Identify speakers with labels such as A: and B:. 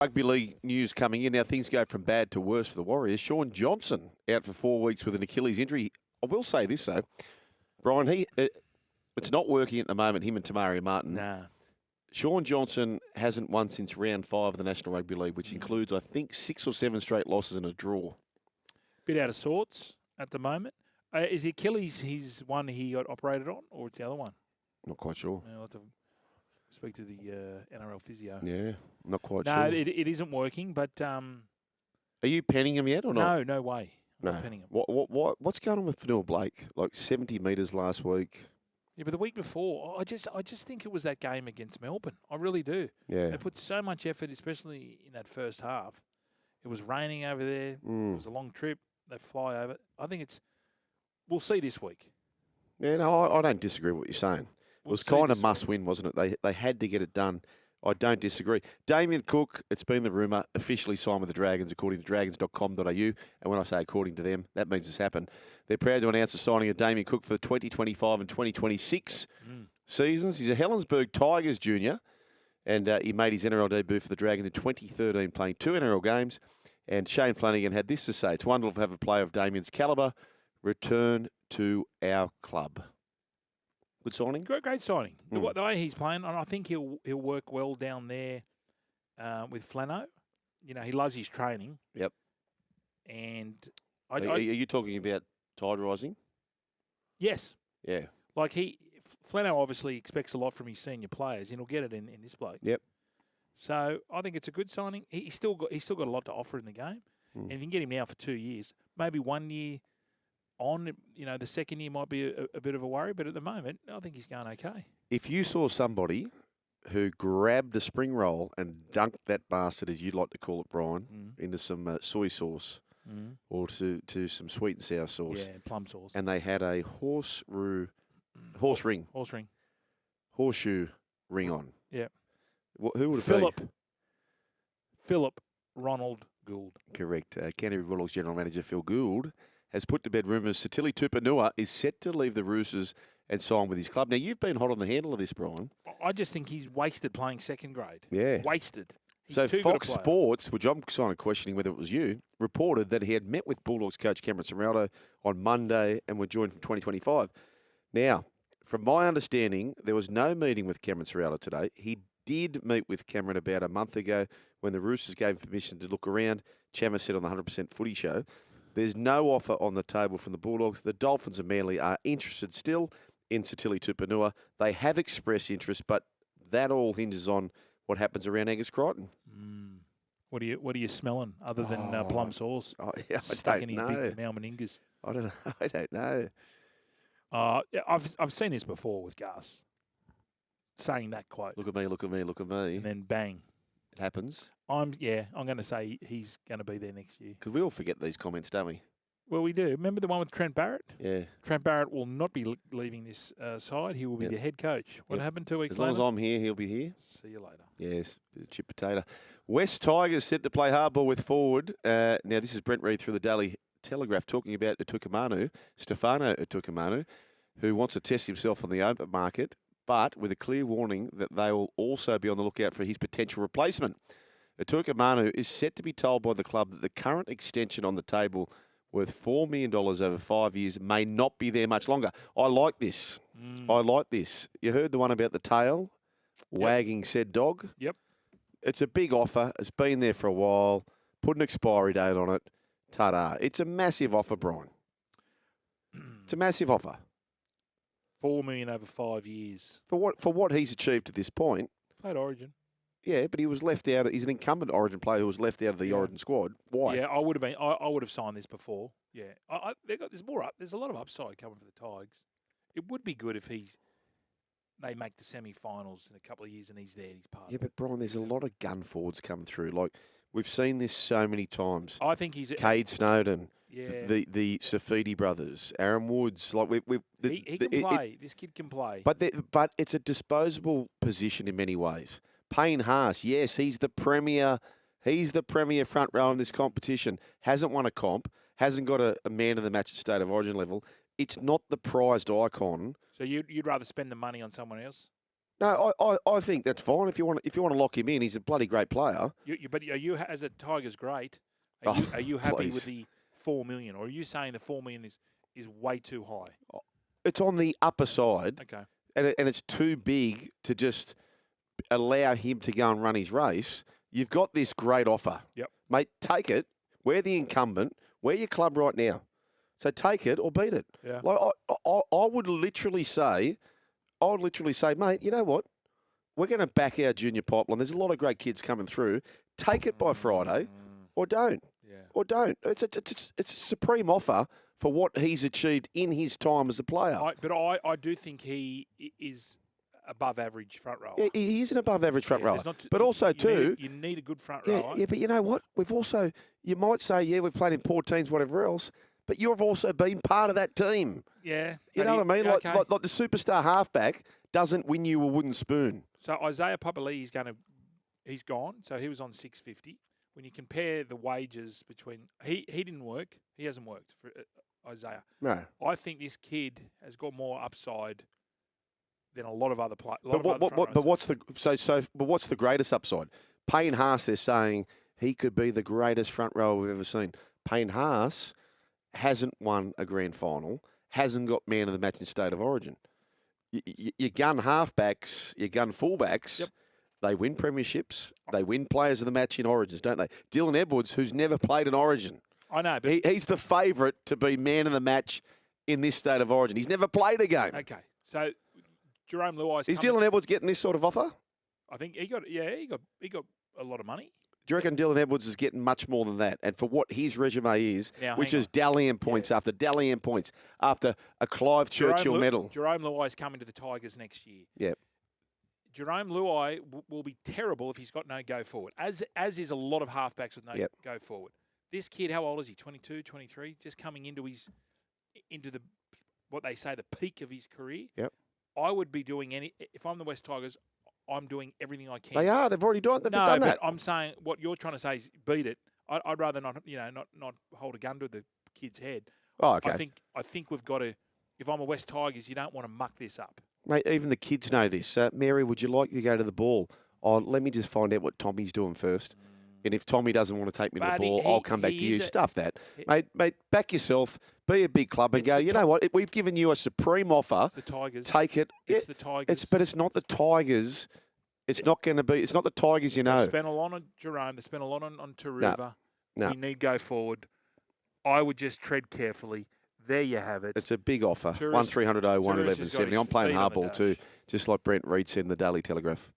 A: Rugby league news coming in. Now things go from bad to worse for the Warriors. Shaun Johnson out for 4 weeks with an Achilles injury. I will say this though, Brian, it's not working at the moment, him and Tamari Martin.
B: Nah.
A: Shaun Johnson hasn't won since round 5 of the National Rugby League, which includes, I think, 6 or 7 straight losses and a draw.
B: Bit out of sorts at the moment. Is the Achilles his one he got operated on, or it's the other one?
A: Not quite sure.
B: I'll have to speak to the NRL physio.
A: Yeah, not quite
B: no,
A: sure.
B: it isn't working, but...
A: Are you penning him yet or not?
B: No way.
A: No.
B: I'm not penning him.
A: What's going on with Fanua Blake? Like 70 metres last week.
B: Yeah, but the week before, I just think it was that game against Melbourne. I really do.
A: Yeah.
B: They put so much effort, especially in that first half. It was raining over there. It was a long trip. They fly over. I think it's... We'll see this week.
A: Yeah, no, I don't disagree with what you're saying. It was kind of must-win, wasn't it? They had to get it done. I don't disagree. Damien Cook, it's been the rumour, officially signed with the Dragons, according to dragons.com.au. And when I say according to them, that means it's happened. They're proud to announce the signing of Damien Cook for the 2025 and 2026 seasons. He's a Helensburgh Tigers junior, and he made his NRL debut for the Dragons in 2013, playing 2 NRL games. And Shane Flanagan had this to say: "It's wonderful to have a player of Damien's calibre return to our club." Good signing?
B: Great signing. The way he's playing, and I think he'll work well down there with Flano. You know, he loves his training.
A: Yep.
B: And
A: Are you talking about tide rising?
B: Yes.
A: Yeah.
B: Like Flano obviously expects a lot from his senior players, and he'll get it in this bloke.
A: Yep.
B: So I think it's a good signing. He's still got a lot to offer in the game, and if you can get him now for 2 years, maybe 1 year on, the second year might be a bit of a worry, but at the moment, I think he's going okay.
A: If you saw somebody who grabbed a spring roll and dunked that bastard, as you'd like to call it, Brian, into some soy sauce or to some sweet and sour sauce,
B: yeah, plum sauce,
A: and they had a horseshoe ring on,
B: yeah,
A: who would it be?
B: Philip Ronald Gould.
A: Correct. Canterbury Bulldogs General Manager Phil Gould has put to bed rumours Satili Tupouniua is set to leave the Roosters and sign with his club. Now, you've been hot on the handle of this, Brian.
B: I just think he's wasted playing second grade.
A: Yeah.
B: Wasted. He's
A: so
B: too
A: Fox
B: good a player.
A: Sports, which I'm kind of questioning whether it was you, reported that he had met with Bulldogs coach Cameron Ciraldo on Monday and were joined from 2025. Now, from my understanding, there was no meeting with Cameron Ciraldo today. He did meet with Cameron about a month ago when the Roosters gave him permission to look around. Chama said on the 100% Footy Show. There's no offer on the table from the Bulldogs. The Dolphins and Manly are interested still in Satili Tupouniua. They have expressed interest, but that all hinges on what happens around Angus Crichton.
B: What are you smelling other than plum sauce?
A: Stuck
B: in his big Malmeningas.
A: I don't know. I don't know.
B: I've seen this before with Gus saying that quote.
A: Look at me, look at me, look at me.
B: And then bang.
A: It happens.
B: I'm going to say he's going to be there next year.
A: Because we all forget these comments, don't we?
B: Well, we do. Remember the one with Trent Barrett?
A: Yeah.
B: Trent Barrett will not be leaving this side. He will be the head coach. What happened 2 weeks later?
A: As long as I'm here, he'll be here.
B: See you later.
A: Yes, chip potato. West Tigers set to play hardball with forward. Now, this is Brent Reid through the Daily Telegraph talking about Stefano Utoikamanu, who wants to test himself on the open market, but with a clear warning that they will also be on the lookout for his potential replacement. Utoikamanu is set to be told by the club that the current extension on the table worth $4 million over 5 years may not be there much longer. I like this. I like this. You heard the one about the tail wagging said dog?
B: Yep.
A: It's a big offer. It's been there for a while. Put an expiry date on it. Ta-da. It's a massive offer, Brian. It's a massive offer.
B: $4 million over 5 years.
A: For what he's achieved to this point.
B: Played Origin.
A: Yeah, but he was left out. He's an incumbent Origin player who was left out of the Origin squad. Why?
B: Yeah, I would have been. I would have signed this before. Yeah, there's more up. There's a lot of upside coming for the Tigers. It would be good if they make the semi-finals in a couple of years and he's there. And he's part.
A: Yeah, but Brian, there's a lot of gun forwards coming through. Like we've seen this so many times.
B: I think he's
A: Cade Snowden.
B: Yeah.
A: The Safidi brothers, Aaron Woods. Like
B: he can play. This kid can play.
A: But it's a disposable position in many ways. Payne Haas, yes, he's the premier front row in this competition. Hasn't won a comp, hasn't got a man of the match at State of Origin level. It's not the prized icon.
B: So you'd rather spend the money on someone else?
A: No, I think that's fine. If you want to lock him in, he's a bloody great player.
B: But are you, as a Tigers great,
A: Oh,
B: are you happy
A: please.
B: with the $4 million, or are you saying the $4 million is way too high?
A: It's on the upper side,
B: Okay.
A: and it's too big to just allow him to go and run his race. You've got this great offer.
B: Yep.
A: Mate, take it. We're the incumbent. We're your club right now. So take it or beat it.
B: Yeah.
A: Like I would literally say, mate, you know what? We're going to back our junior pipeline. There's a lot of great kids coming through. Take it by Friday or don't.
B: Yeah.
A: Or don't. It's a supreme offer for what he's achieved in his time as a player.
B: But I do think he is above average front rower.
A: Yeah, he is an above average front rower. But
B: you-
A: also,
B: you
A: too.
B: you need a good front
A: Yeah,
B: rower.
A: yeah, but you know what? We've also, you might say, yeah, we've played in poor teams, whatever else, but you've also been part of that team.
B: Yeah.
A: You
B: but
A: know what I mean?
B: okay.
A: Like the superstar halfback doesn't win you a wooden spoon.
B: So Isaiah Papali'i he's gone. So he was on $650. When you compare the wages between, he didn't work. He hasn't worked for Isaiah.
A: No.
B: I think this kid has got more upside than a lot of other players.
A: But what's the greatest upside? Payne Haas, they're saying he could be the greatest front rower we've ever seen. Payne Haas hasn't won a grand final, hasn't got man of the match in State of Origin. Your gun halfbacks, your gun fullbacks,
B: Yep.
A: they win premierships, they win players of the match in Origins, don't they? Dylan Edwards, who's never played an Origin.
B: I know, but
A: He's the favourite to be man of the match in this State of Origin. He's never played a game.
B: okay. So Jerome Luai's
A: Is
B: coming-
A: Dylan Edwards getting this sort of offer?
B: I think he got a lot of money.
A: Do you reckon Dylan Edwards is getting much more than that? And for what his resume is,
B: Now,
A: which
B: hang
A: is Dalian points after Dalian points after a Clive Churchill medal.
B: Jerome Luai's coming to the Tigers next year.
A: Yep.
B: Jerome Luai will be terrible if he's got no go forward, as is a lot of halfbacks with no
A: Yep.
B: go forward. This kid, how old is he? 22, 23, just coming into the what they say the peak of his career.
A: Yep.
B: I would be doing if I'm the West Tigers, I'm doing everything I can.
A: They are. They've already done, they've
B: No,
A: done
B: but
A: that.
B: I'm saying what you're trying to say is beat it. I'd rather not hold a gun to the kid's head.
A: Oh, okay.
B: I think we've got to. If I'm a West Tigers, you don't want to muck this up.
A: Mate, even the kids know this. Mary, would you like to go to the ball? Oh, let me just find out what Tommy's doing first. And if Tommy doesn't want to take me to the
B: But
A: ball, I'll come back to
B: he
A: you.
B: is
A: Stuff that. Mate, back yourself. Be a big club and
B: It's
A: go,
B: the
A: you know what? We've given you a supreme offer.
B: It's the Tigers.
A: Take it.
B: It's
A: Yeah,
B: the Tigers.
A: but it's not the Tigers. It's not going to be. It's not the Tigers, you know.
B: They spent a lot on Jerome. They spent a lot on Taruva.
A: No.
B: We need go forward. I would just tread carefully. There you have it.
A: It's a big offer.
B: Tourist-
A: 1300 01
B: Tourist has got
A: 1170.
B: his
A: I'm playing
B: feet on the
A: hardball too,
B: dash.
A: just like Brent Reed said in the Daily Telegraph.